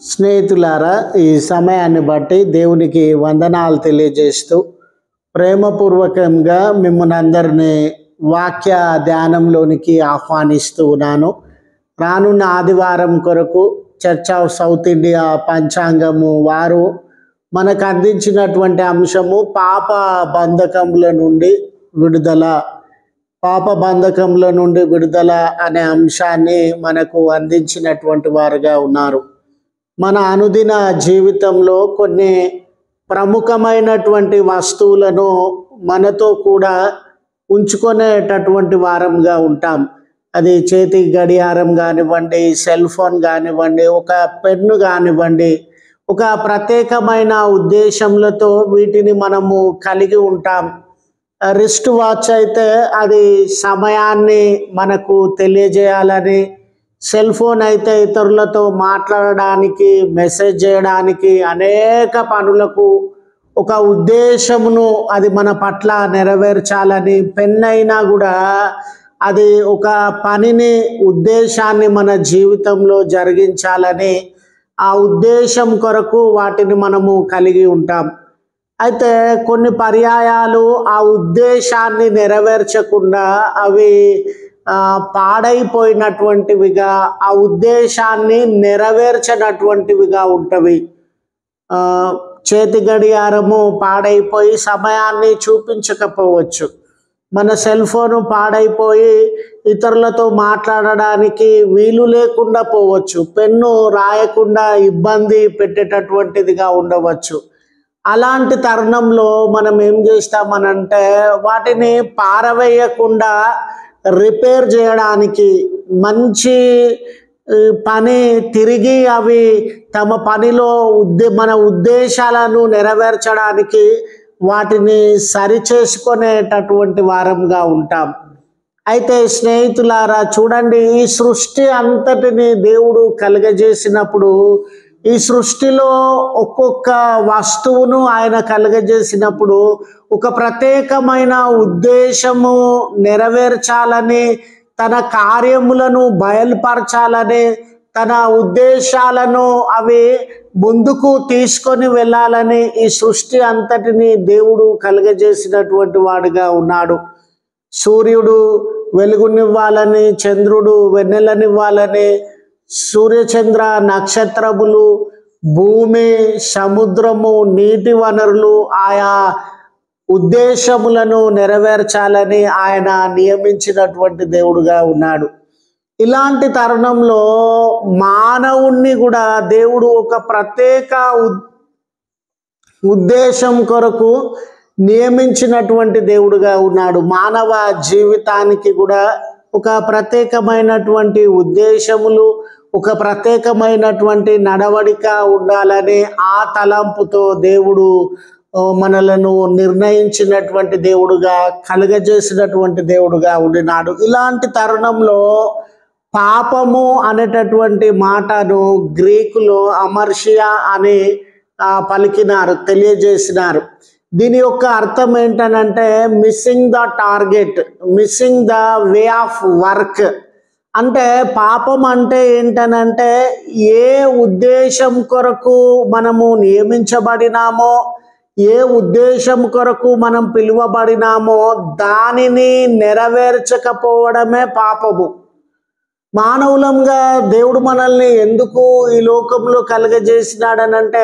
స్నేహితులారా, ఈ సమయాన్ని బట్టి దేవునికి వందనాలు తెలియజేస్తూ ప్రేమపూర్వకంగా మిమ్మల్ని అందరినీ వాక్య ధ్యానంలోనికి ఆహ్వానిస్తూ ఉన్నాను. రానున్న ఆదివారం కొరకు చర్చ్ ఆఫ్ సౌత్ ఇండియా పంచాంగము వారు మనకు అందించినటువంటి అంశము పాప బంధకముల నుండి విడుదల అనే అంశాన్ని మనకు అందించినటువంటి వారుగా ఉన్నారు. మన అనుదిన జీవితంలో కొన్ని ప్రముఖమైనటువంటి వస్తువులను మనతో కూడా ఉంచుకునేటటువంటి వారంగా ఉంటాం. అది చేతి గడియారం కానివ్వండి, సెల్ ఫోన్ కానివ్వండి, ఒక పెన్ను కానివ్వండి, ఒక ప్రత్యేకమైన ఉద్దేశములతో వీటిని మనము కలిగి ఉంటాం. రిస్ట్ వాచ్ అయితే అది సమయాన్ని మనకు తెలియజేయాలని, సెల్ ఫోన్ అయితే ఇతరులతో మాట్లాడడానికి, మెసేజ్ చేయడానికి, అనేక పనులకు ఒక ఉద్దేశమును అది మన పట్ల నెరవేర్చాలని, పెన్ అయినా కూడా అది ఒక పనిని, ఉద్దేశాన్ని మన జీవితంలో జరిగించాలని, ఆ ఉద్దేశం కొరకు వాటిని మనము కలిగి ఉంటాం. అయితే కొన్ని పర్యాయాలు ఆ ఉద్దేశాన్ని నెరవేర్చకుండా అవి పాడైపోయినటువంటివిగా, ఆ ఉద్దేశాన్ని నెరవేర్చనటువంటివిగా ఉంటవి. చేతి గడియారము పాడైపోయి సమయాన్ని చూపించకపోవచ్చు. మన సెల్ ఫోను పాడైపోయి ఇతరులతో మాట్లాడడానికి వీలు లేకుండా పోవచ్చు. పెన్ను రాయకుండా ఇబ్బంది పెట్టేటటువంటిదిగా ఉండవచ్చు. అలాంటి తరుణంలో మనం ఏం చేస్తామనంటే, వాటిని పారవేయకుండా రిపేర్ చేయడానికి, మంచి పని తిరిగి అవి తమ పనిలో మన ఉద్దేశాలను నెరవేర్చడానికి వాటిని సరిచేసుకునేటటువంటి వారంగా ఉంటాం. అయితే స్నేహితులారా, చూడండి, ఈ సృష్టి అంతటిని దేవుడు కలుగజేసినప్పుడు, ఈ సృష్టిలో ఒక్కొక్క వస్తువును ఆయన కలుగజేసినప్పుడు ఒక ప్రత్యేకమైన ఉద్దేశము నెరవేర్చాలని, తన కార్యములను బయలుపరచాలని, తన ఉద్దేశాలను అవి ముందుకు తీసుకొని వెళ్ళాలని ఈ సృష్టి అంతటిని దేవుడు కలుగజేసినటువంటి వాడుగా ఉన్నాడు. సూర్యుడు వెలుగునివ్వాలని, చంద్రుడు వెన్నెలనివ్వాలని, సూర్యచంద్ర నక్షత్రములు, భూమి, సముద్రము, నీటి వనరులు ఆయా ఉద్దేశములను నెరవేర్చాలని ఆయన నియమించినటువంటి దేవుడుగా ఉన్నాడు. ఇలాంటి తరుణంలో మానవుణ్ణి కూడా దేవుడు ఒక ప్రత్యేక ఉద్దేశం కొరకు నియమించినటువంటి దేవుడుగా ఉన్నాడు. మానవ జీవితానికి కూడా ఒక ప్రత్యేకమైనటువంటి ఉద్దేశములు, ఒక ప్రత్యేకమైనటువంటి నడవడిక ఉండాలని ఆ తలంపుతో దేవుడు మనలను నిర్ణయించినటువంటి దేవుడుగా, కలుగజేసినటువంటి దేవుడుగా ఉండినాడు. ఇలాంటి తరుణంలో పాపము అనేటటువంటి మాటను గ్రీకులో అమర్షియా అని పలికినారు, తెలియజేసినారు. దీని యొక్క అర్థం ఏంటనంటే missing the target, missing the way of work. అంటే పాపం అంటే ఏంటనంటే, ఏ ఉద్దేశం కొరకు మనము నియమించబడినామో, ఏ ఉద్దేశం కొరకు మనం పిలువబడినామో దానిని నెరవేర్చకపోవడమే పాపము. మానవులంగా దేవుడు మనల్ని ఎందుకు ఈ లోకంలో కలుగజేసినాడనంటే,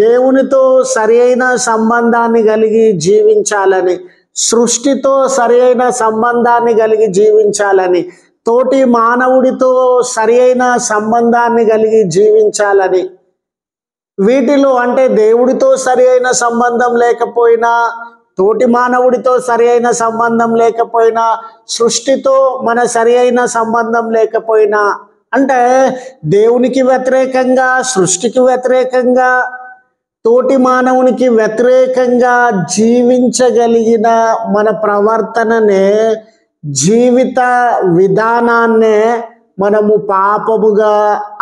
దేవునితో సరి అయిన సంబంధాన్ని కలిగి జీవించాలని, సృష్టితో సరి అయిన సంబంధాన్ని కలిగి జీవించాలని, తోటి మానవుడితో సరి అయిన సంబంధాన్ని కలిగి జీవించాలని. వీటిలో అంటే దేవుడితో సరి అయిన సంబంధం లేకపోయినా, తోటి మానవుడితో సరి అయిన సంబంధం లేకపోయినా, సృష్టితో మన సరి అయిన సంబంధం లేకపోయినా, అంటే దేవునికి వ్యతిరేకంగా, సృష్టికి వ్యతిరేకంగా, తోటి మానవునికి వ్యతిరేకంగా జీవించగలిగిన మన ప్రవర్తననే, జీవిత విధానాన్నే మనము పాపముగా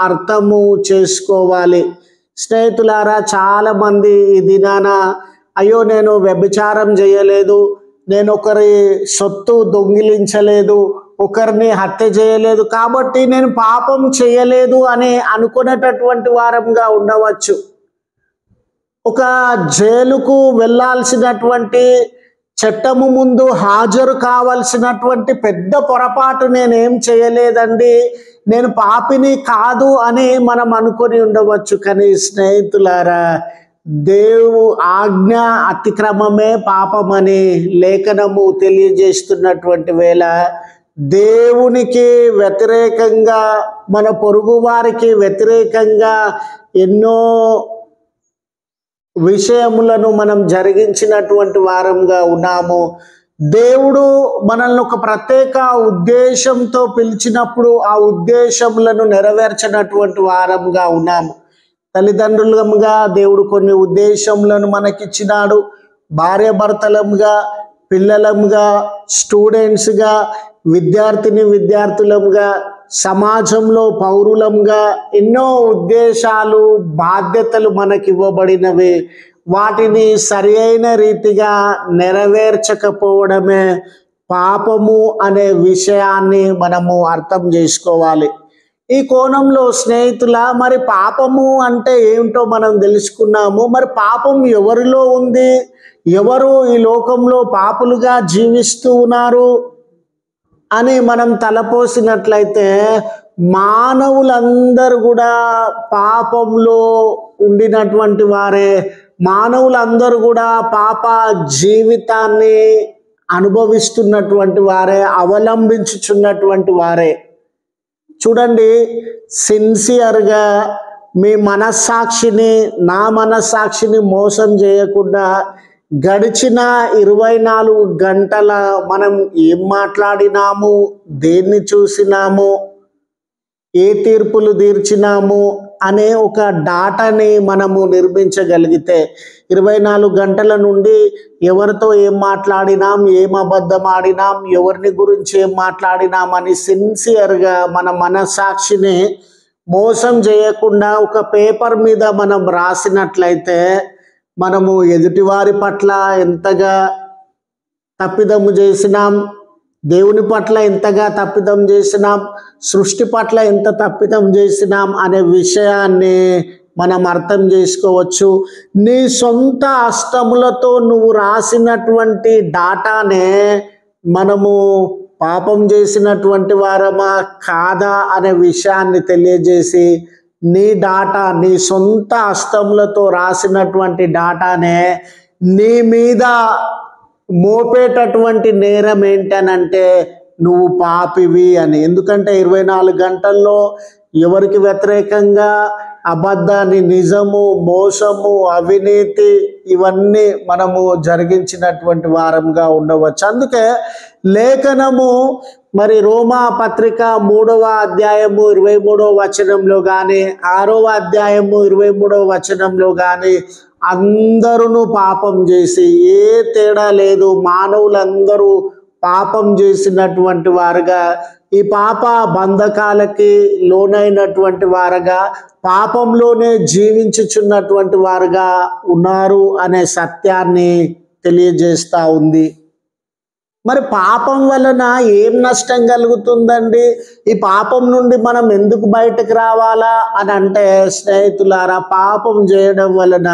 అర్థము చేసుకోవాలి. స్నేహితులారా, చాలామంది ఈ దినాన అయ్యో నేను వ్యభిచారం చేయలేదు, నేను ఒకరి సొత్తు దొంగిలించలేదు, ఒకరిని హత్య చేయలేదు కాబట్టి నేను పాపం చేయలేదు అని అనుకునేటటువంటి వారంగా ఉండవచ్చు. ఒక జైలుకు వెళ్ళాల్సినటువంటి, చట్టము ముందు హాజరు కావాల్సినటువంటి పెద్ద పొరపాటు నేనేం చేయలేదండి, నేను పాపిని కాదు అని మనం అనుకొని ఉండవచ్చు. కానీ స్నేహితులారా, ఆజ్ఞ అతిక్రమమే పాపమని లేఖనము తెలియజేస్తున్నటువంటి వేళ, దేవునికి వ్యతిరేకంగా, మన పొరుగు వారికి వ్యతిరేకంగా ఎన్నో విషయములను మనం జరిగించినటువంటి వారంగా ఉన్నాము. దేవుడు మనల్ని ఒక ప్రత్యేక ఉద్దేశంతో పిలిచినప్పుడు ఆ ఉద్దేశములను నెరవేర్చినటువంటి వారంగా ఉన్నాము. తల్లిదండ్రులుగా దేవుడు కొన్ని ఉద్దేశములను మనకిచ్చినాడు. భార్యాభర్తలముగా, పిల్లలముగా, స్టూడెంట్స్గా, విద్యార్థులముగా, సమాజంలో పౌరులంగా ఎన్నో ఉద్దేశాలు, బాధ్యతలు మనకి ఇవ్వబడినవి. వాటిని సరి అయిన రీతిగా నెరవేర్చకపోవడమే పాపము అనే విషయాన్ని మనము అర్థం చేసుకోవాలి. ఈ కోణంలో స్నేహితుల, మరి పాపము అంటే ఏమిటో మనం తెలుసుకున్నాము. మరి పాపం ఎవరిలో ఉంది? ఎవరు ఈ లోకంలో పాపులుగా జీవిస్తూ ఉన్నారు అని మనం తలపోసినట్లయితే, మానవులందరూ కూడా పాపంలో ఉండినటువంటి వారే. మానవులందరూ కూడా పాప జీవితాన్ని అనుభవిస్తున్నటువంటి వారే, అవలంబించుచున్నటువంటి వారే. చూడండి, సిన్సియర్గా మీ మనస్సాక్షిని, నా మనస్సాక్షిని మోసం చేయకుండా గడిచిన 24 గంటల మనం ఏం మాట్లాడినాము, దేన్ని చూసినాము, ఏ తీర్పులు తీర్చినాము అనే ఒక డాటాని మనము నిర్మించగలిగితే, 24 గంటల నుండి ఎవరితో ఏం మాట్లాడినాం, ఏం అబద్ధం ఆడినాం, ఎవరిని గురించి ఏం మాట్లాడినాం అని సిన్సియర్గా మన మనస్సాక్షిని మోసం చేయకుండా ఒక పేపర్ మీద మనం రాసినట్లయితే, మనము ఎదుటివారి పట్ల ఎంతగా తప్పిదము చేసినాం, దేవుని పట్ల ఎంతగా తప్పిదం చేసినాం, సృష్టి పట్ల ఎంత తప్పిదం చేసినాం అనే విషయాన్ని మనం అర్థం చేసుకోవచ్చు. నీ సొంత హస్తములతో నువ్వు రాసినటువంటి డాటానే మనము పాపం చేసినటువంటి వారమా కాదా అనే విషయాన్ని తెలియజేసి, నీ డాటా, నీ సొంత హస్తములతో రాసినటువంటి డాటానే నీ మీద మోపేటటువంటి నేరం ఏంటనంటే నువ్వు పాపివి అని. ఎందుకంటే 24 గంటల్లో ఎవరికి వ్యతిరేకంగా అబద్ధాన్ని, నిజము, మోసము, అవినీతి ఇవన్నీ మనము జరిగించినటువంటి వారంగా ఉండవచ్చు. అందుకే లేఖనము మరి రోమా పత్రిక 3వ అధ్యాయము 23వ వచనంలో కానీ, 6వ అధ్యాయము 23వ వచనంలో కానీ, అందరూ పాపం చేసి, ఏ తేడా లేదు, మానవులందరూ పాపం చేసినటువంటి వారుగా, ఈ పాప బంధకాలకి లోనైనటువంటి వారుగా, పాపంలోనే జీవించుచున్నటువంటి వారుగా ఉన్నారు అనే సత్యాన్ని తెలియజేస్తూ ఉంది. మరి పాపం వలన ఏం నష్టం కలుగుతుందండి? ఈ పాపం నుండి మనం ఎందుకు బయటకు రావాలా అని అంటే, స్నేహితులారా, పాపం చేయడం వలన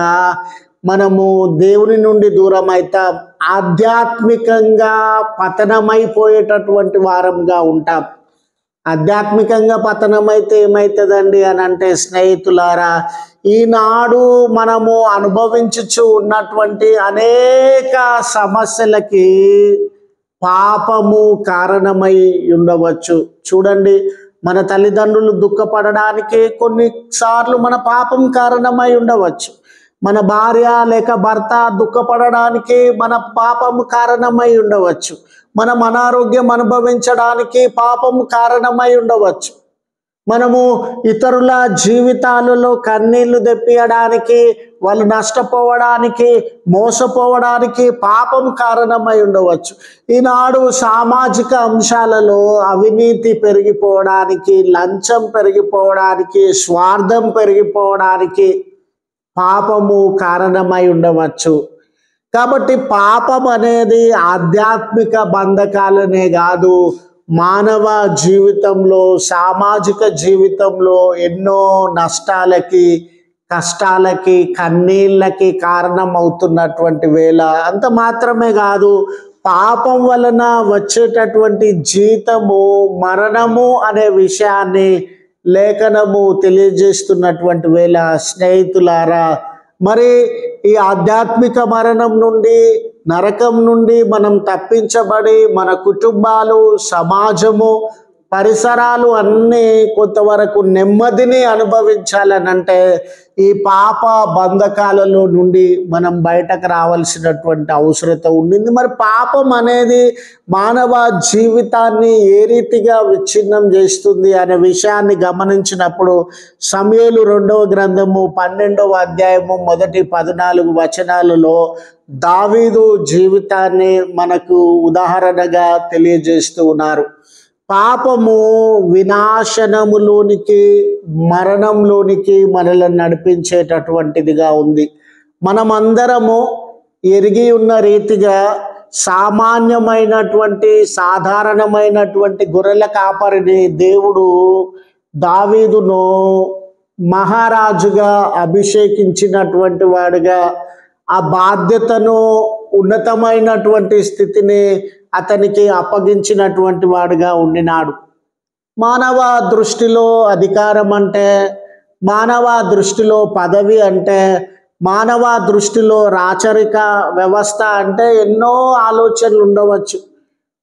మనము దేవుని నుండి దూరం అవుతాం, ఆధ్యాత్మికంగా పతనమైపోయేటటువంటి వారంగా ఉంటాం. ఆధ్యాత్మికంగా పతనమైతే ఏమవుతుందండి అని అంటే, స్నేహితులారా, ఈనాడు మనము అనుభవించుచు ఉన్నటువంటి అనేక సమస్యలకి పాపము కారణమై ఉండవచ్చు. చూడండి, మన తల్లిదండ్రులు దుఃఖపడడానికి కొన్నిసార్లు మన పాపం కారణమై ఉండవచ్చు. మన భార్య లేక భర్త దుఃఖపడడానికి మన పాపము కారణమై ఉండవచ్చు. మనం అనారోగ్యం అనుభవించడానికి పాపము కారణమై ఉండవచ్చు. మనము ఇతరుల జీవితాలలో కన్నీళ్లు తెప్పియడానికి, వాళ్ళు నష్టపోవడానికి, మోసపోవడానికి పాపం కారణమై ఉండవచ్చు. ఈనాడు సామాజిక అంశాలలో అవినీతి పెరిగిపోవడానికి, లంచం పెరిగిపోవడానికి, స్వార్థం పెరిగిపోవడానికి పాపము కారణమై ఉండవచ్చు. కాబట్టి పాపం అనేది ఆధ్యాత్మిక బంధకాలనే కాదు, మానవ జీవితంలో, సామాజిక జీవితంలో ఎన్నో నష్టాలకి, కష్టాలకి, కన్నీళ్ళకి కారణం అవుతున్నటువంటి వేళ, అంత మాత్రమే కాదు, పాపం వలన వచ్చేటటువంటి జీతము మరణము అనే విషయాన్ని లేఖనము తెలియజేస్తున్నటువంటి వేళ స్నేహితులారా, మరి ఈ ఆధ్యాత్మిక మరణం నుండి, నరకం నుండి మనం తప్పించబడి మన కుటుంబాలు, సమాజము, పరిసరాలు అన్నీ కొంతవరకు నెమ్మదిని అనుభవించాలనంటే ఈ పాప బంధకాలలో నుండి మనం బయటకు రావాల్సినటువంటి అవసరత ఉండింది. మరి పాపం అనేది మానవ జీవితాన్ని ఏ రీతిగా విచ్ఛిన్నం చేస్తుంది అనే విషయాన్ని గమనించినప్పుడు సమూయేలు 2వ గ్రంథము 12వ అధ్యాయము మొదటి 14 వచనాలలో దావీదు జీవితాన్ని మనకు ఉదాహరణగా తెలియజేస్తూ ఉన్నారు. పాపము వినాశనములోనికి, మరణంలోనికి మనల్ని నడిపించేటటువంటిదిగా ఉంది. మనమందరము ఎరిగి ఉన్న రీతిగా సామాన్యమైనటువంటి, సాధారణమైనటువంటి గొర్రెల కాపరిని దేవుడు దావీదును మహారాజుగా అభిషేకించినటువంటి వాడుగా, ఆ బాధ్యతను, ఉన్నతమైనటువంటి స్థితిని అతనికి అప్పగించినటువంటి వాడుగా ఉండినాడు. మానవ దృష్టిలో అధికారం అంటే, మానవ దృష్టిలో పదవి అంటే, మానవ దృష్టిలో రాచరిక వ్యవస్థ అంటే ఎన్నో ఆలోచనలు ఉండవచ్చు.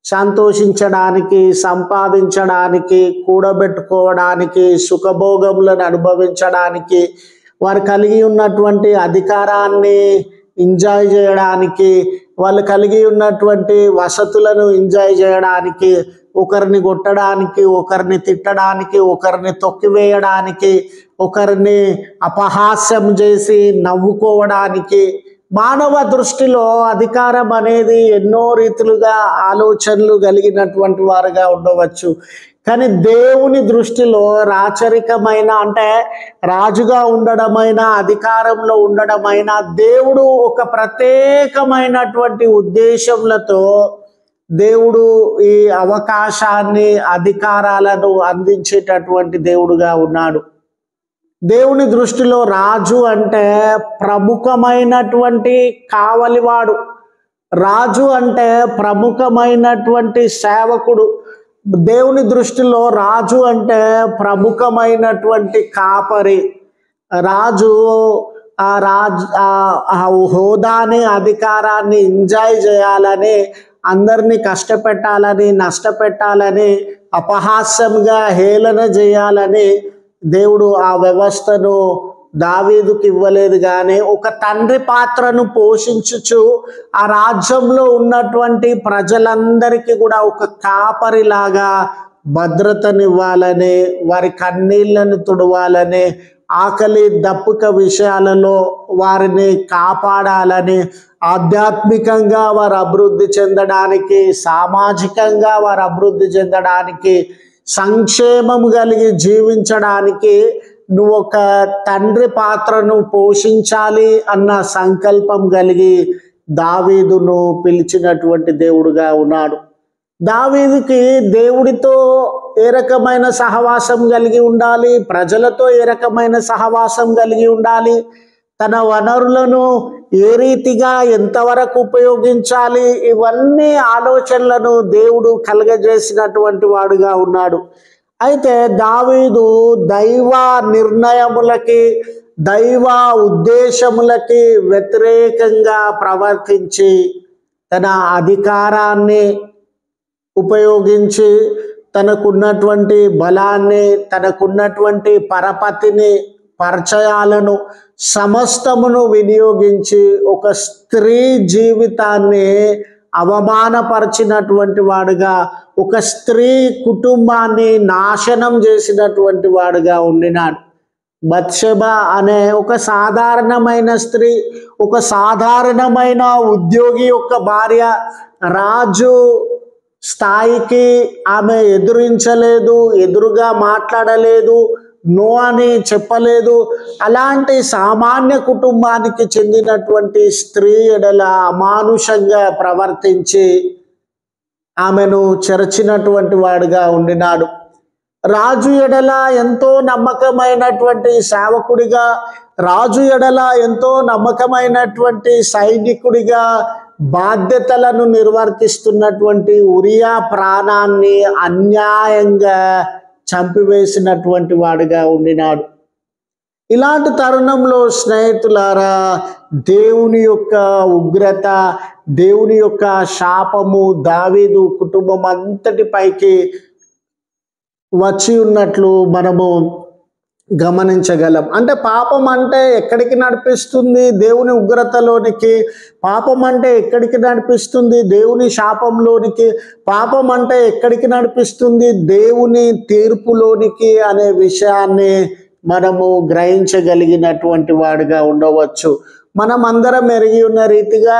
సంతోషించడానికి, సంపాదించడానికి, కూడబెట్టుకోవడానికి, సుఖభోగములను అనుభవించడానికి, వారు కలిగి ఉన్నటువంటి అధికారాన్ని ఎంజాయ్ చేయడానికి, వాళ్ళు కలిగి ఉన్నటువంటి వసతులను ఎంజాయ్ చేయడానికి, ఒకరిని కొట్టడానికి, ఒకరిని తిట్టడానికి, ఒకరిని తొక్కివేయడానికి, ఒకరిని అపహాస్యం చేసి నవ్వుకోవడానికి, మానవ దృష్టిలో అధికారం అనేది ఎన్నో రీతులుగా ఆలోచనలు కలిగినటువంటి వారుగా ఉండవచ్చు. కానీ దేవుని దృష్టిలో రాచరికమైన, అంటే రాజుగా ఉండడమైనా, అధికారంలో ఉండడమైనా, దేవుడు ఒక ప్రత్యేకమైనటువంటి ఉద్దేశములతో దేవుడు ఈ అవకాశాన్ని, అధికారాలను అందించేటటువంటి దేవుడుగా ఉన్నాడు. దేవుని దృష్టిలో రాజు అంటే ప్రముఖమైనటువంటి కావలివాడు, రాజు అంటే ప్రముఖమైనటువంటి సేవకుడు. దేవుని దృష్టిలో రాజు అంటే ప్రముఖమైనటువంటి కాపరి. రాజు ఆ హోదాని, అధికారాన్ని ఎంజాయ్ చేయాలని, అందరినీ కష్టపెట్టాలని, నష్టపెట్టాలని, అపహాస్యంగా హేళన చేయాలని దేవుడు ఆ వ్యవస్థను దావీదుకి ఇవ్వలేదు. కానీ ఒక తండ్రి పాత్రను పోషించుచు ఆ రాజ్యంలో ఉన్నటువంటి ప్రజలందరికీ కూడా ఒక కాపరిలాగా భద్రతనివ్వాలని, వారి కన్నీళ్లను తుడవాలని, ఆకలి దప్పుక విషయాలలో వారిని కాపాడాలని, ఆధ్యాత్మికంగా వారు అభివృద్ధి చెందడానికి, సామాజికంగా వారు అభివృద్ధి చెందడానికి, సంక్షేమం కలిగి జీవించడానికి నువ్వు ఒక తండ్రి పాత్రను పోషించాలి అన్న సంకల్పం కలిగి దావీదును పిలిచినటువంటి దేవుడుగా ఉన్నాడు. దావీదుకి దేవుడితో ఏ రకమైన సహవాసం కలిగి ఉండాలి, ప్రజలతో ఏ రకమైన సహవాసం కలిగి ఉండాలి, తన వనరులను ఏ రీతిగా ఎంతవరకు ఉపయోగించాలి, ఇవన్నీ ఆలోచనలను దేవుడు కలగజేసినటువంటి వాడుగా ఉన్నాడు. అయితే దావీదు దైవ నిర్ణయములకి, దైవ ఉద్దేశములకి వ్యతిరేకంగా ప్రవర్తించి తన అధికారాన్ని ఉపయోగించి, తనకున్నటువంటి బలాన్ని, తనకున్నటువంటి పరపతిని, పరిచయాలను సమస్తమును వినియోగించి ఒక స్త్రీ జీవితాన్ని అవమానపరిచినటువంటి వాడుగా, ఒక స్త్రీ కుటుంబాన్ని నాశనం చేసినటువంటి వాడుగా ఉండినాడు. బత్షెబ అనే ఒక సాధారణమైన స్త్రీ, ఒక సాధారణమైన ఉద్యోగి యొక్క భార్య, రాజు స్థాయికి ఆమె ఎదురించలేదు, ఎదురుగా మాట్లాడలేదు, నో అని చెప్పలేదు. అలాంటి సామాన్య కుటుంబానికి చెందినటువంటి స్త్రీ ఎడల అమానుషంగా ప్రవర్తించి ఆమెను చెరచినటువంటి వాడుగా ఉండినాడు. రాజు ఎడల ఎంతో నమ్మకమైనటువంటి సేవకుడిగా, రాజు ఎడల ఎంతో నమ్మకమైనటువంటి సైనికుడిగా బాధ్యతలను నిర్వర్తిస్తున్నటువంటి ఉరియా ప్రాణాన్ని అన్యాయంగా చంపివేసినటువంటి వాడిగా ఉండినాడు. ఇలాంటి తరుణంలో స్నేహితులారా, దేవుని యొక్క ఉగ్రత, దేవుని యొక్క శాపము దావీదు కుటుంబం అంతటిపైకి వచ్చి ఉన్నట్లు మనము గమనించగలం. అంటే పాపం అంటే ఎక్కడికి నడిపిస్తుంది? దేవుని ఉగ్రతలోనికి. పాపం అంటే ఎక్కడికి నడిపిస్తుంది? దేవుని శాపంలోనికి. పాపం అంటే ఎక్కడికి నడిపిస్తుంది? దేవుని తీర్పులోనికి అనే విషయాన్ని మనము గ్రహించగలిగినటువంటి వాడుగా ఉండవచ్చు. మనం అందరం ఎరిగి ఉన్న రీతిగా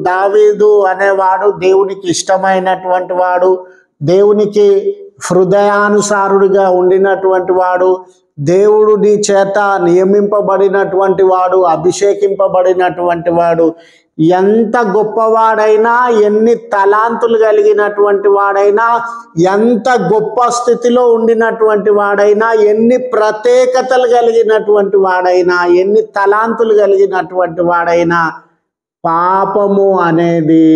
దావీదు అనేవాడు దేవునికి ఇష్టమైనటువంటి వాడు, దేవునికి హృదయానుసారుడిగా ఉండినటువంటి వాడు, దేవుడి చేత నియమింపబడినటువంటి వాడు, అభిషేకింపబడినటువంటి వాడు. ఎంత గొప్పవాడైనా, ఎన్ని తలాంతులు కలిగినటువంటి వాడైనా, ఎంత గొప్ప స్థితిలో ఉండినటువంటి వాడైనా, ఎన్ని ప్రత్యేకతలు కలిగినటువంటి వాడైనా, ఎన్ని తలాంతులు కలిగినటువంటి వాడైనా, పాపము అనేది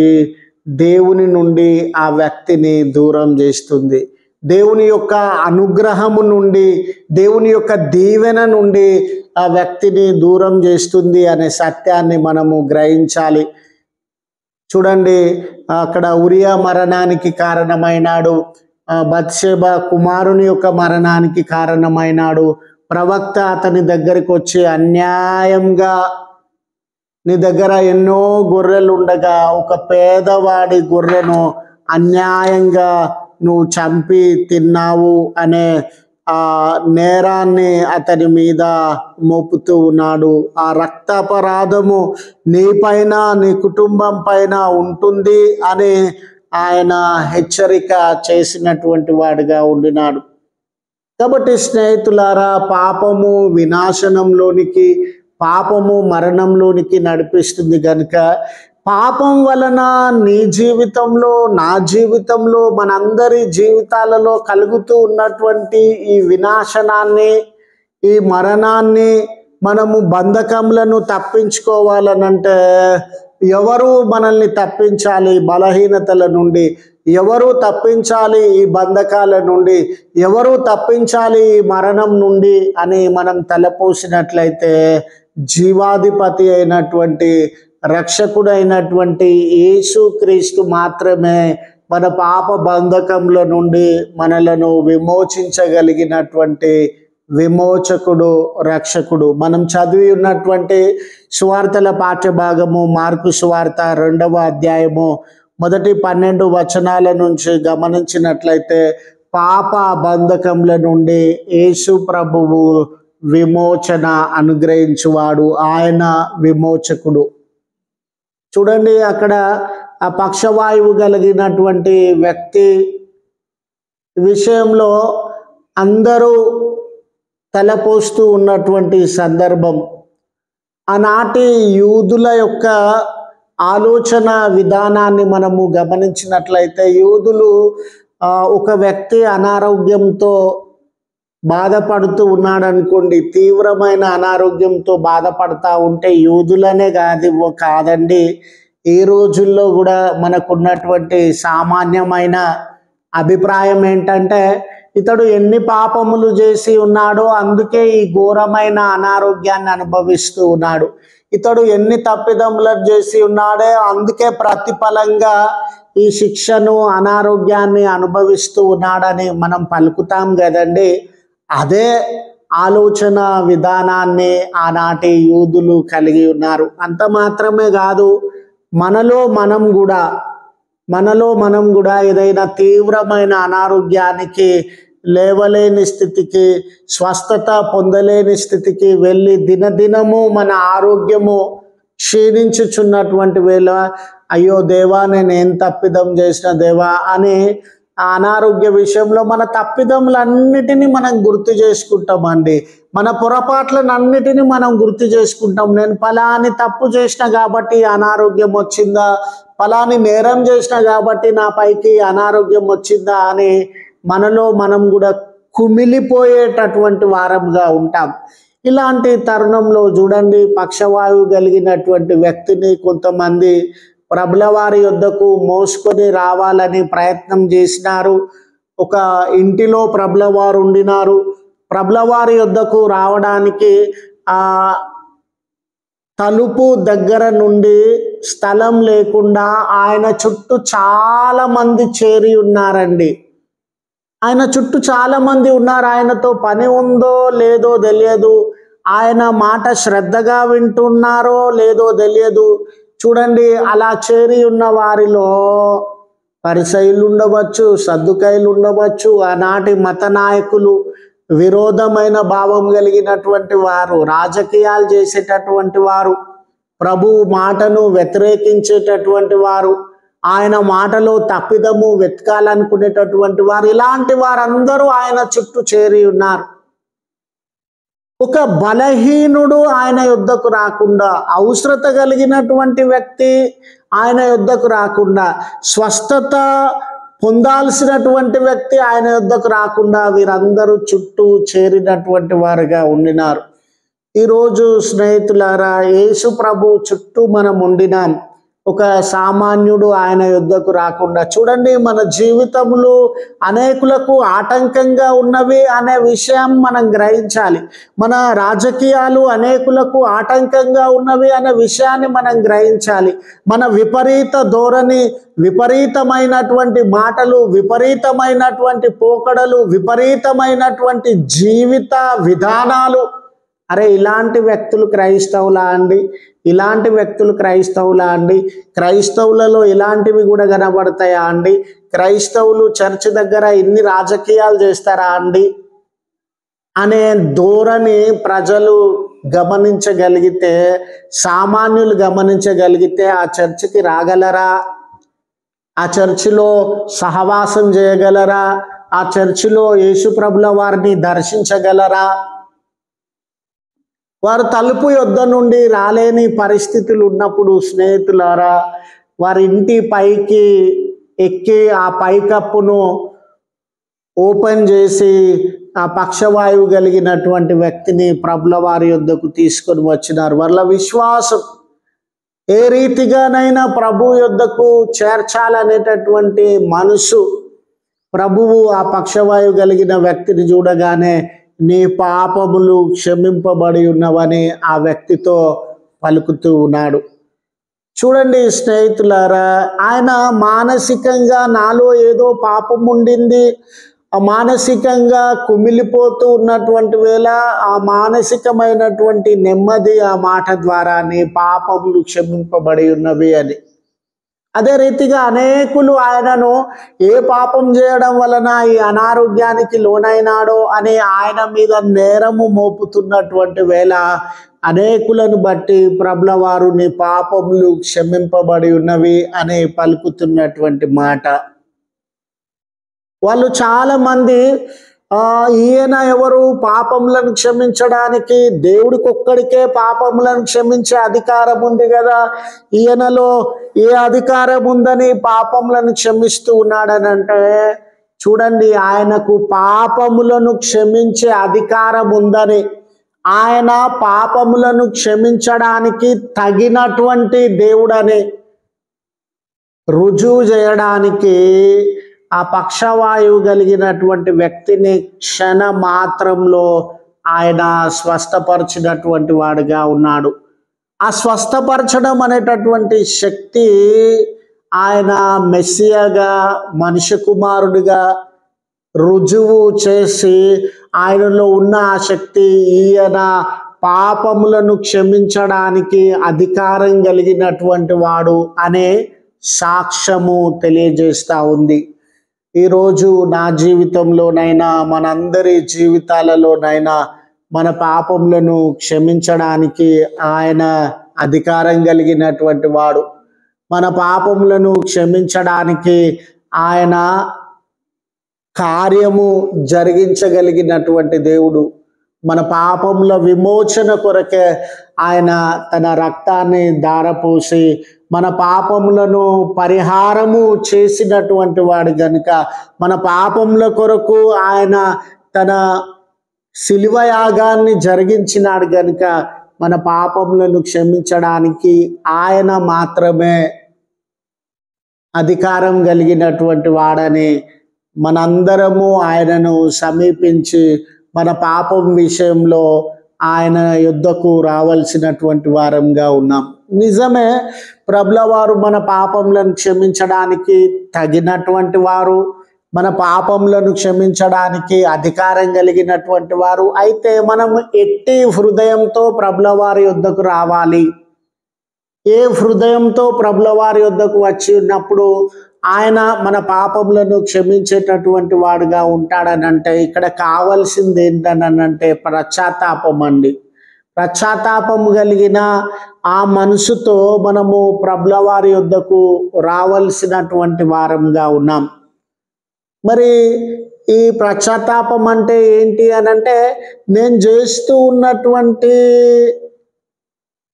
దేవుని నుండి ఆ వ్యక్తిని దూరం చేస్తుంది. దేవుని యొక్క అనుగ్రహము నుండి, దేవుని యొక్క దీవెన నుండి ఆ వ్యక్తిని దూరం చేస్తుంది అనే సత్యాన్ని మనము గ్రహించాలి. చూడండి, అక్కడ ఉరియా మరణానికి కారణమైనాడు, బత్షెబ కుమారుని యొక్క మరణానికి కారణమైనాడు. ప్రవక్త అతని దగ్గరికి వచ్చి అన్యాయంగా, నీ దగ్గర ఎన్నో గొర్రెలు ఉండగా ఒక పేదవాడి గొర్రెను అన్యాయంగా నువ్వు చంపి తిన్నావు అనే ఆ నేరాన్ని అతని మీద మోపుతూ ఉన్నాడు. ఆ రక్తాపరాధము నీ పైన, నీ కుటుంబం పైన ఉంటుంది అని ఆయన హెచ్చరిక చేసినటువంటి వాడిగా ఉండినాడు. కాబట్టి స్నేహితులారా, పాపము వినాశనంలోనికి, పాపము మరణంలోనికి నడిపిస్తుంది కనుక పాపం వలన నీ జీవితంలో, నా జీవితంలో, మనందరి జీవితాలలో కలుగుతూ ఉన్నటువంటి ఈ వినాశనాన్ని, ఈ మరణాన్ని మనము బంధకములను తప్పించుకోవాలనంటే ఎవరు మనల్ని తప్పించాలి? బలహీనతల నుండి ఎవరు తప్పించాలి? ఈ బంధకాల నుండి ఎవరు తప్పించాలి? ఈ మరణం నుండి అని మనం తలపోసినట్లయితే జీవాధిపతి అయినటువంటి, రక్షకుడైనటువంటి యేసుక్రీస్తు మాత్రమే మన పాప బంధకముల నుండి మనలను విమోచించగలిగినటువంటి విమోచకుడు, రక్షకుడు. మనం చదివి ఉన్నటువంటి సువార్తల పాఠ్యభాగము మార్కు సువార్త 2వ అధ్యాయము మొదటి 12 వచనాల నుంచి గమనించినట్లయితే పాప బంధకముల నుండి యేసు ప్రభువు విమోచన అనుగ్రహించువాడు, ఆయన విమోచకుడు. చూడండి, అక్కడ ఆ పక్షవాయువు కలిగినటువంటి వ్యక్తి విషయంలో అందరూ తలపోస్తూ ఉన్నటువంటి సందర్భం. ఆనాటి యూదుల యొక్క ఆలోచన విధానాన్ని మనము గమనించినట్లయితే, యూదులు ఒక వ్యక్తి అనారోగ్యంతో బాధపడుతూ ఉన్నాడు అనుకోండి, తీవ్రమైన అనారోగ్యంతో బాధపడతా ఉంటే యూదులనే కాదండి, ఈ రోజుల్లో కూడా మనకున్నటువంటి సామాన్యమైన అభిప్రాయం ఏంటంటే, ఇతడు ఎన్ని పాపములు చేసి ఉన్నాడో అందుకే ఈ ఘోరమైన అనారోగ్యాన్ని అనుభవిస్తూ ఉన్నాడు. ఇతడు ఎన్ని తప్పిదములను చేసి ఉన్నాడో అందుకే ప్రతిఫలంగా ఈ శిక్షను, అనారోగ్యాన్ని అనుభవిస్తూ ఉన్నాడని మనం పలుకుతాం కదండి. అదే ఆలోచన విధానాన్ని ఆనాటి యూదులు కలిగి ఉన్నారు. అంత మాత్రమే కాదు, మనలో మనం కూడా ఏదైనా తీవ్రమైన అనారోగ్యానికి, లేవలేని స్థితికి, స్వస్థత పొందలేని స్థితికి వెళ్ళి దినదినము మన ఆరోగ్యము క్షీణించుచున్నటువంటి వేళ, అయ్యో దేవా, నేను ఏం తప్పిదం చేసిన దేవా అని ఆ అనారోగ్య విషయంలో మన తప్పిదములన్నిటినీ మనం గుర్తు చేసుకుంటామండి. మన పొరపాట్లనన్నిటినీ మనం గుర్తు చేసుకుంటాం. నేను ఫలాని తప్పు చేసిన కాబట్టి అనారోగ్యం వచ్చిందా, ఫలాని నేరం చేసిన కాబట్టి నా పైకి అనారోగ్యం వచ్చిందా అని మనలో మనం కూడా కుమిలిపోయేటటువంటి వారంగా ఉంటాం. ఇలాంటి తరుణంలో చూడండి, పక్షవాయువు కలిగినటువంటి వ్యక్తిని కొంతమంది ప్రభుల వారి యొద్దకు మోసుకొని రావాలని ప్రయత్నం చేసినారు. ఒక ఇంటిలో ప్రభుల వారు ఉండినారు. ప్రభుల వారి యొద్దకు రావడానికి ఆ తలుపు దగ్గర నుండి స్థలం లేకుండా ఆయన చుట్టూ చాలా మంది చేరి ఉన్నారండి. ఆయన చుట్టూ చాలా మంది ఉన్నారు. ఆయనతో పని ఉందో లేదో తెలియదు. ఆయన మాట శ్రద్ధగా వింటున్నారో లేదో తెలియదు. చూడండి, అలా చేరి ఉన్న వారిలో పరిసయ్యులు ఉండవచ్చు, సద్దుకయ్యులు ఉండవచ్చు, ఆనాటి మత నాయకులు, విరోధమైన భావం కలిగినటువంటి వారు, రాజకీయాలు చేసేటటువంటి వారు, ప్రభువు మాటను వ్యతిరేకించేటటువంటి వారు, ఆయన మాటలో తప్పిదము వెతకాలనుకునేటటువంటి వారు, ఇలాంటి వారందరూ ఆయన చుట్టూ చేరి ఉన్నారు. ఒక బలహీనుడు ఆయన యొద్దకు రాకుండా, అవసరత కలిగినటువంటి వ్యక్తి ఆయన యొద్దకు రాకుండా, స్వస్థత పొందాల్సినటువంటి వ్యక్తి ఆయన యొద్దకు రాకుండా వీరందరూ చుట్టూ చేరినటువంటి వారుగా ఉండినారు. ఈరోజు స్నేహితులారా, యేసు ప్రభు చుట్టూ మనం ఉండినాం. ఒక సామాన్యుడు ఆయన యొద్దకు రాకుండా. చూడండి, మన జీవితములు అనేకులకు ఆటంకంగా ఉన్నవి అనే విషయం మనం గ్రహించాలి. మన రాజకీయాలు అనేకులకు ఆటంకంగా ఉన్నవి అనే విషయాన్ని మనం గ్రహించాలి. మన విపరీత ధోరణి, విపరీతమైనటువంటి మాటలు, విపరీతమైనటువంటి పోకడలు, విపరీతమైనటువంటి జీవిత విధానాలు, అరే ఇలాంటి వ్యక్తులు క్రైస్తవులా అండి? ఇలాంటి వ్యక్తులు క్రైస్తవులా అండి? క్రైస్తవులలో ఇలాంటివి కూడా కనబడతాయా అండి? క్రైస్తవులు చర్చ్ దగ్గర ఇన్ని రాజకీయాలు చేస్తారా అండి అనే ధోరణి ప్రజలు గమనించగలిగితే, సామాన్యులు గమనించగలిగితే ఆ చర్చికి రాగలరా? ఆ చర్చిలో సహవాసం చేయగలరా? ఆ చర్చిలో యేసు ప్రభుల వారిని దర్శించగలరా? వారు తలుపు యొద్ద నుండి రాలేని పరిస్థితులు ఉన్నప్పుడు స్నేహితులారా, వారి ఇంటి పైకి ఎక్కి ఆ పైకప్పును ఓపెన్ చేసి ఆ పక్షవాయువు కలిగినటువంటి వ్యక్తిని ప్రభుల వారి యొద్దకు తీసుకొని వచ్చినారు. వాళ్ళ విశ్వాసం ఏ రీతిగానైనా ప్రభు యొద్దకు చేర్చాలనేటటువంటి మనసు. ప్రభువు ఆ పక్షవాయువు కలిగిన వ్యక్తిని చూడగానే నీ పాపములు క్షమింపబడి ఉన్నవని ఆ వ్యక్తితో పలుకుతూ ఉన్నాడు. చూడండి స్నేహితులారా, ఆయన మానసికంగా నాలో ఏదో పాపం ఉండింది, మానసికంగా కుమిలిపోతూ ఉన్నటువంటి వేళ ఆ మానసికమైనటువంటి నెమ్మది ఆ మాట ద్వారా నీ పాపములు క్షమింపబడి ఉన్నవి అని. అదే రీతిగా అనేకులు ఆయనను ఏ పాపం చేయడం వలన ఈ అనారోగ్యానికి లోనైనాడో అని ఆయన మీద నేరము మోపుతున్నటువంటి వేళ అనేకులను బట్టి ప్రభుల వారు నీ పాపములు క్షమింపబడి ఉన్నవి అని పలుకుతున్నటువంటి మాట. వాళ్ళు చాలా మంది ఈయన ఎవరు పాపములను క్షమించడానికి? దేవుడికి ఒక్కడికే పాపములను క్షమించే అధికారం ఉంది కదా, ఈయనలో ఏ అధికారం ఉందని పాపములను క్షమిస్తూ ఉన్నాడని అంటే, చూడండి, ఆయనకు పాపములను క్షమించే అధికారం ఉందని, ఆయన పాపములను క్షమించడానికి తగినటువంటి దేవుడని రుజువు చేయడానికి ఆ పక్షవాయువు కలిగినటువంటి వ్యక్తిని క్షణ మాత్రంలో ఆయన స్వస్థపరిచినటువంటి వాడుగా ఉన్నాడు. ఆ స్వస్థపరచడం అనేటటువంటి శక్తి ఆయన మెస్సియాగా, మనిషి కుమారుడిగా రుజువు చేసి ఆయనలో ఉన్న ఆ శక్తి ఈయన పాపములను క్షమించడానికి అధికారం కలిగినటువంటి వాడు అనే సాక్ష్యము తెలియజేస్తూ ఉంది. ఈరోజు నా జీవితంలోనైనా మనందరి జీవితాలలోనైనా మన పాపములను క్షమించడానికి ఆయన అధికారం కలిగినటువంటి వాడు. మన పాపములను క్షమించడానికి ఆయన కార్యము జరిగించగలిగినటువంటి దేవుడు. మన పాపముల విమోచన కొరకే ఆయన తన రక్తాన్ని ధారపోసి మన పాపములను పరిహారము చేసినటువంటి వాడు గనుక, మన పాపముల కొరకు ఆయన తన శిలువ యాగాన్ని జరిగించినాడు గనుక, మన పాపములను క్షమించడానికి ఆయన మాత్రమే అధికారం కలిగినటువంటి వాడని మనందరము ఆయనను సమీపించి మన పాపం విషయంలో ఆయన యుద్ధకు రావాల్సినటువంటి వారంగా ఉన్నాం. నిజమే, ప్రభుల వారు మన పాపములను క్షమించడానికి తగినటువంటి వారు, మన పాపములను క్షమించడానికి అధికారం కలిగినటువంటి వారు. అయితే మనం ఎట్టి హృదయంతో ప్రభుల వారి యుద్ధకు రావాలి? ఏ హృదయంతో ప్రభుల వారి యుద్ధకు వచ్చి ఉన్నప్పుడు ఆయన మన పాపములను క్షమించేటటువంటి వాడుగా ఉంటాడనంటే, ఇక్కడ కావాల్సింది ఏంటనంటే పశ్చాత్తాపం అండి. పశ్చాత్తాపం కలిగిన ఆ మనసుతో మనము ప్రభుల వారి యుద్ధకు రావాల్సినటువంటి వారంగా ఉన్నాం. మరి ఈ పశ్చాత్తాపం అంటే ఏంటి అనంటే, నేను చేస్తూ ఉన్నటువంటి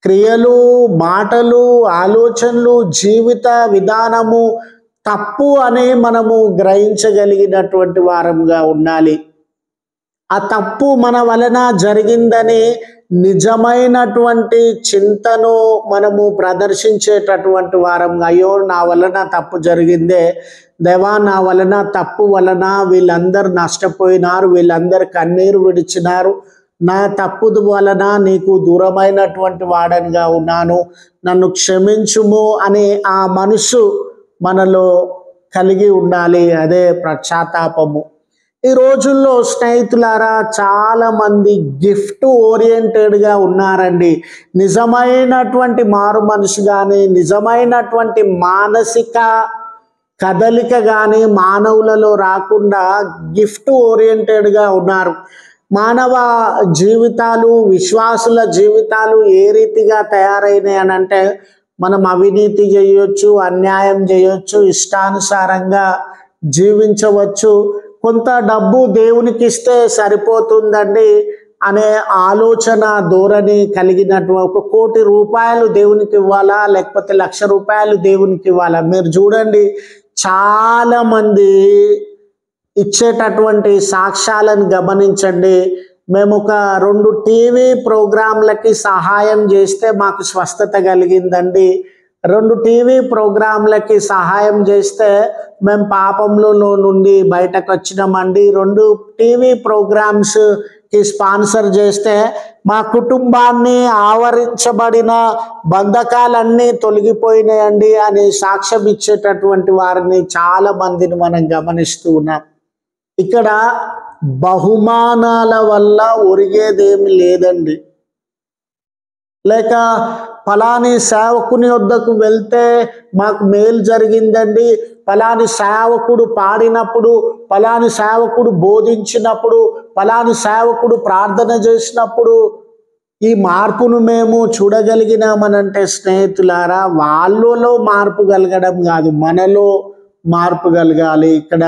క్రియలు, మాటలు, ఆలోచనలు, జీవిత విధానము తప్పు అని మనము గ్రహించగలిగినటువంటి వారంగా ఉండాలి. ఆ తప్పు మన వలన జరిగిందని నిజమైనటువంటి చింతను మనము ప్రదర్శించేటటువంటి వారంగా, అయ్యో నా వలన తప్పు జరిగిందే దేవా, నా వలన తప్పు వలన వీళ్ళందరూ నష్టపోయినారు, వీళ్ళందరూ కన్నీరు విడిచినారు, నా తప్పు వలన నీకు దూరమైనటువంటి వాడనిగా ఉన్నాను, నన్ను క్షమించుము అనే ఆ మనసు మనలో కలిగి ఉండాలి. అదే పశ్చాత్తాపము. ఈ రోజుల్లో స్నేహితులారా, చాలా మంది గిఫ్ట్ ఓరియంటెడ్గా ఉన్నారండి. నిజమైనటువంటి మారు మనసు కానీ, నిజమైనటువంటి మానసిక కదలిక కానీ మానవులలో రాకుండా గిఫ్ట్ ఓరియంటెడ్గా ఉన్నారు. మానవ జీవితాలు, విశ్వాసుల జీవితాలు ఏ రీతిగా తయారైనాయి అని అంటే, మనం అవినీతి చేయొచ్చు, అన్యాయం చేయొచ్చు, ఇష్టానుసారంగా జీవించవచ్చు, కొంత డబ్బు దేవునికి ఇస్తే సరిపోతుందండి అనే ఆలోచన ధోరణి కలిగినటువంటి, 1 కోటి రూపాయలు దేవునికి ఇవ్వాలా లేకపోతే 1,00,000 రూపాయలు దేవునికి ఇవ్వాలా? మీరు చూడండి, చాలా మంది ఇచ్చేటటువంటి సాక్ష్యాలను గమనించండి. మేము ఒక 2 టీవీ ప్రోగ్రాంలకి సహాయం చేస్తే మాకు స్వస్థత కలిగిందండి, 2 టీవీ ప్రోగ్రాంలకి సహాయం చేస్తే మేము పాపంలో నుండి బయటకు వచ్చినామండి, 2 టీవీ ప్రోగ్రామ్స్కి స్పాన్సర్ చేస్తే మా కుటుంబాన్ని ఆవరించబడిన బంధకాలన్నీ తొలగిపోయినాయండి అని సాక్ష్యం ఇచ్చేటటువంటి వారిని చాలా మందిని మనం గమనిస్తూ ఉన్నాం. ఇక్కడ బహుమానాల వల్ల ఒరిగేదేమి లేదండి. లేక ఫలాని సేవకుని వద్దకు వెళ్తే మాకు మేలు జరిగిందండి, ఫలాని సేవకుడు పాడినప్పుడు, ఫలాని సేవకుడు బోధించినప్పుడు, ఫలాని సేవకుడు ప్రార్థన చేసినప్పుడు ఈ మార్పును మేము చూడగలిగినామనంటే, స్నేహితులారా, వాళ్ళలో మార్పు కలగడం కాదు, మనలో మార్పు కలగాలి. ఇక్కడ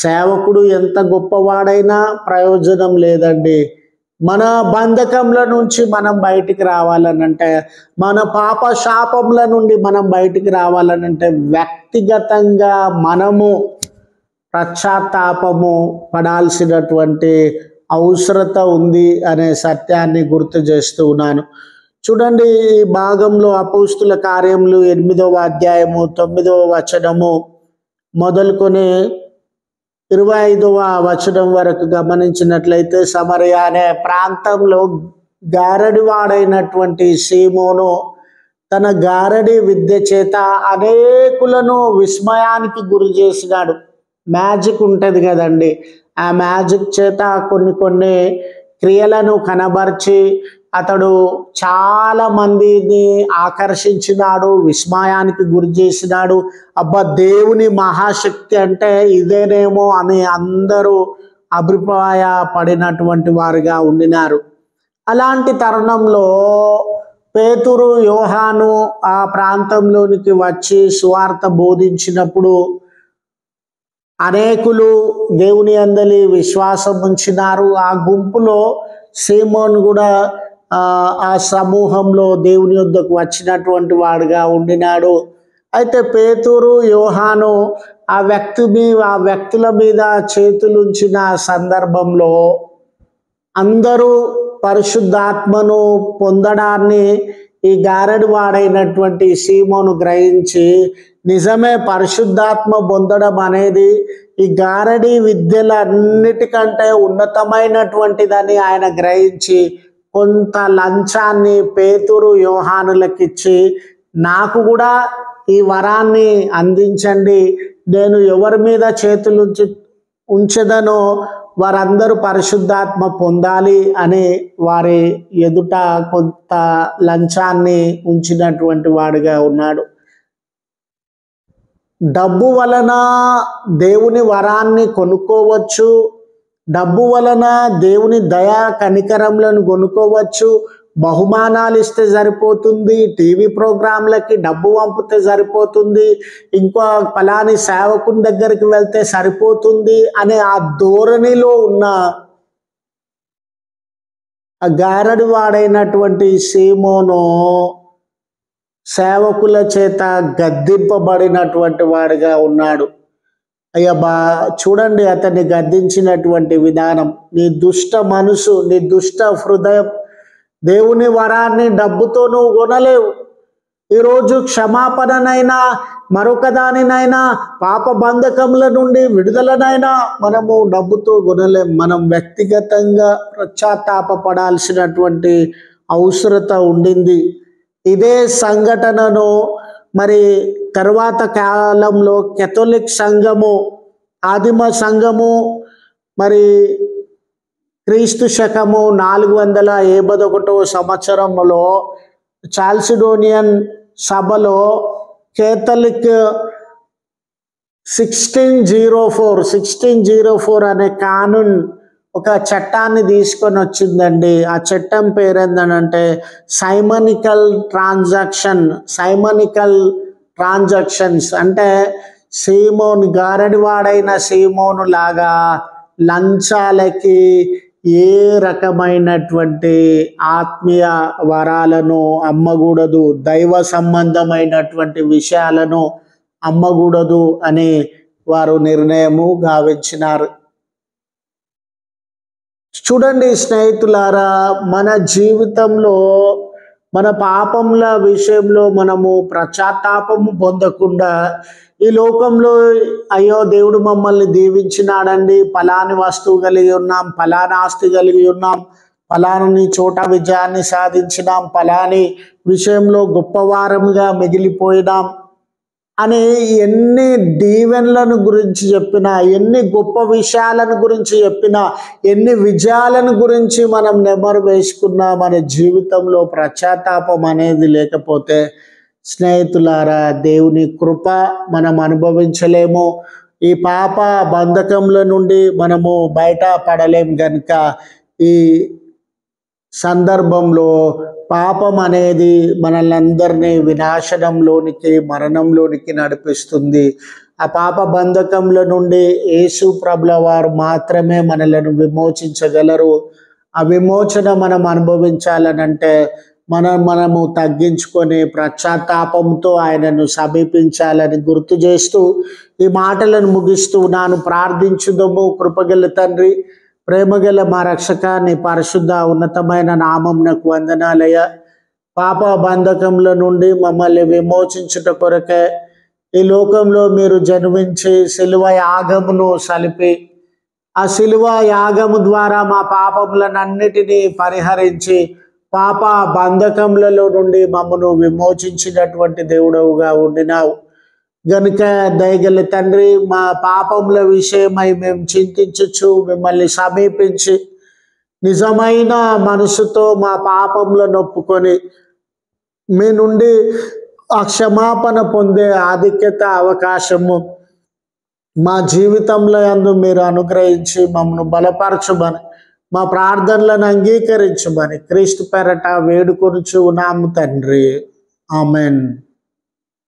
సేవకుడు ఎంత గొప్పవాడైనా ప్రయోజనం లేదండి. మన బంధకంల నుంచి మనం బయటికి రావాలనంటే, మన పాప శాపముల నుండి మనం బయటికి రావాలనంటే, వ్యక్తిగతంగా మనము పశ్చాత్తాపము పడాల్సినటువంటి అవసరత ఉంది అనే సత్యాన్ని గుర్తు చేస్తూ ఉన్నాను. చూడండి, ఈ భాగంలో అపోస్తుల కార్యములు 8వ అధ్యాయము 9వ వచనము మొదలుకొని 25వ వచనం వరకు గమనించినట్లయితే, సమరయ అనే ప్రాంతంలో గారడివాడైనటువంటి సీమోను తన గారడి విద్య చేత అనేకులను విస్మయానికి గురి చేసినాడు. మ్యాజిక్ ఉంటుంది కదండి, ఆ మ్యాజిక్ చేత కొన్ని క్రియలను కనబర్చి అతడు చాలా మందిని ఆకర్షించినాడు, విస్మయానికి గురి చేసినాడు. అబ్బా, దేవుని మహాశక్తి అంటే ఇదేనేమో అని అందరూ అభిప్రాయపడినటువంటి వారుగా ఉండినారు. అలాంటి తరుణంలో పేతురు, యోహాను ఆ ప్రాంతంలోనికి వచ్చి సువార్త బోధించినప్పుడు అనేకులు దేవుని అందలి విశ్వాసం ఉంచినారు. ఆ గుంపులో సీమోను కూడా ఆ సమూహంలో దేవుని యొద్దకు వచ్చినటువంటి వాడుగా ఉండినాడు. అయితే పేతురు, యోహాను ఆ వ్యక్తుల మీద చేతులుంచిన సందర్భంలో అందరూ పరిశుద్ధాత్మను పొందడాన్ని ఈ గారడి వాడైనటువంటి సీమోను గ్రహించి, నిజమే పరిశుద్ధాత్మ పొందడం అనేది ఈ గారడి విద్యలన్నిటికంటే ఉన్నతమైనటువంటిదని ఆయన గ్రహించి కొంత లంచాన్ని పేతురు, యోహానులకిచ్చి, నాకు కూడా ఈ వరాన్ని అందించండి, నేను ఎవరి మీద చేతులు ఉంచెదనో వారందరూ పరిశుద్ధాత్మ పొందాలి అని వారి ఎదుట కొంత లంచాన్ని ఉంచినటువంటి వాడిగా ఉన్నాడు. డబ్బు వలన దేవుని వరాన్ని కొనుక్కోవచ్చు, డబ్బు వలన దేవుని దయా కనికరములను కొనుక్కోవచ్చు, బహుమానాలు ఇస్తే సరిపోతుంది, టీవీ ప్రోగ్రాంలకి డబ్బు పంపితే సరిపోతుంది, ఇంకో ఫలాని సేవకుని దగ్గరికి వెళ్తే సరిపోతుంది అనే ఆ ధోరణిలో ఉన్న ఆ గారడి వాడైనటువంటి సీమోను సేవకుల చేత గద్దింపబడినటువంటి వాడిగా ఉన్నాడు. అయ్యా చూడండి అతన్ని గద్దించినటువంటి విధానం. నీ దుష్ట మనసు, నీ దుష్ట హృదయం, దేవుని వరాన్ని డబ్బుతో నువ్వు కొనలేవు. ఈరోజు క్షమాపణనైనా మరొక దానినైనా పాప బంధకముల నుండి విడుదలనైనా మనము డబ్బుతో కొనలేం. మనం వ్యక్తిగతంగా పశ్చాత్తాపపడాల్సినటువంటి అవసరత ఉండింది. ఇదే సంఘటనను మరి తర్వాత కాలంలో కేథోలిక్ సంఘము, ఆదిమ సంఘము మరి క్రీస్తు శకము 481 సంవత్సరంలో చాల్సిడోనియన్ సభలో కేథలిక్ 1604 అనే కానూన్ ఒక చట్టాన్ని తీసుకొని వచ్చిందండి. ఆ చట్టం పేరు ఏంటంటే సైమనికల్ ట్రాన్సాక్షన్స్. అంటే సీమోను, గారడివాడైన సీమోను లాగా లంచాలకి ఏ రకమైనటువంటి ఆత్మీయ వరాలను అమ్మకూడదు, దైవ సంబంధమైనటువంటి విషయాలను అమ్మకూడదు అని వారు నిర్ణయము గావించినారు. చూడండి స్నేహితులారా, మన జీవితంలో మన పాపముల విషయంలో మనము పశ్చాత్తాపము పొందకుండా ఈ లోకంలో అయ్యో దేవుడు మమ్మల్ని దీవించినాడండి, ఫలాని వస్తువు కలిగి ఉన్నాం, ఫలానా ఆస్తి కలిగి ఉన్నాం, ఫలాని చోట విజయాన్ని సాధించినాం, ఫలాని విషయంలో గొప్పవారముగా మిగిలిపోయినాం అని ఎన్ని దీవెనలను గురించి చెప్పినా, ఎన్ని గొప్ప విషయాలను గురించి చెప్పినా, ఎన్ని విజయాలను గురించి మనం నెమరు వేసుకున్నా మన జీవితంలో పశ్చాత్తాపం అనేది లేకపోతే స్నేహితులారా, దేవుని కృప మనం అనుభవించలేము. ఈ పాప బంధకముల నుండి మనము బయట పడలేం గనుక ఈ సందర్భంలో పాపం అనేది మనల్ని వినాశనంలోనికి, మరణంలోనికి నడిపిస్తుంది. ఆ పాప బంధకముల నుండి యేసు ప్రభుల వారు మాత్రమే మనలను విమోచించగలరు. ఆ విమోచన మనం అనుభవించాలనంటే మనము తగ్గించుకొని పశ్చాత్తాపంతో ఆయనను సమీపించాలని గుర్తు చేస్తూ ఈ మాటలను ముగిస్తున్నాను. ప్రార్థించుదము. కృపగల తండ్రి, ప్రేమగల మా రక్షక, నీ పరిశుద్ధ ఉన్నతమైన నామమునకు వందనాలయ్యా. పాప బంధకముల నుండి మమ్మల్ని విమోచించుట కొరకే ఈ లోకంలో మీరు జన్మించి శిలువ యాగమును సలిపి ఆ శిలువ యాగము ద్వారా మా పాపములనన్నిటినీ పరిహరించి పాప బంధకములలో నుండి మమ్మను విమోచించినటువంటి దేవుడవుగా ఉండినావు గనుక దయగల తండ్రి, మా పాపముల విషయమై మేము చింతించుచు మిమ్మల్ని సమీపించి నిజమైన మనసుతో మా పాపములను ఒప్పుకొని మీ నుండి ఆ క్షమాపణ పొందే ఆధిక్యత, అవకాశము మా జీవితంలో యందు మీరు అనుగ్రహించి మమ్మను బలపరచుమని, మా ప్రార్థనలను అంగీకరించమని క్రీస్తు పేరట వేడుకొనుచు ఉన్నాము తండ్రి. ఆమెన్.